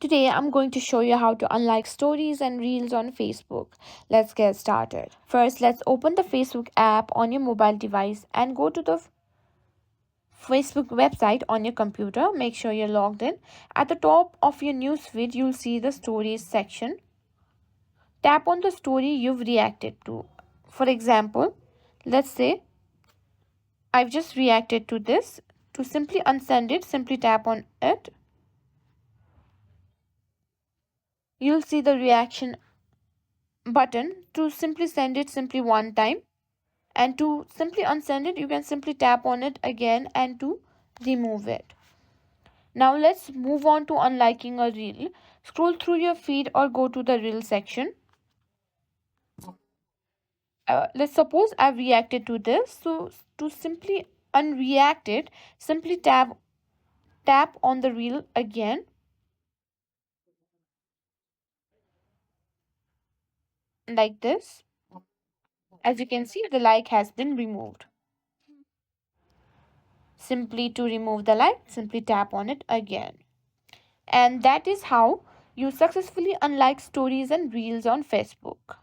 Today I'm going to show you how to unlike stories and reels on Facebook. Let's get started. First, let's open the Facebook app on your mobile device and go to the Facebook website on your computer. Make sure you're logged in. At the top of your newsfeed, you'll see the stories section. Tap on the story you've reacted to. For example, let's say I've just reacted to this. To simply unsend it, simply tap on it. You'll see the reaction button. To simply send it, simply one time, and to simply unsend it, you can simply tap on it again and to remove it. Now let's move on to unliking a reel. Scroll through your feed or go to the reel section. Let's suppose I've reacted to this, so to simply unreact it, simply tap on the reel again, like this. As you can see, the like has been removed. Simply to remove the like, simply tap on it again. And that is how you successfully unlike stories and reels on Facebook.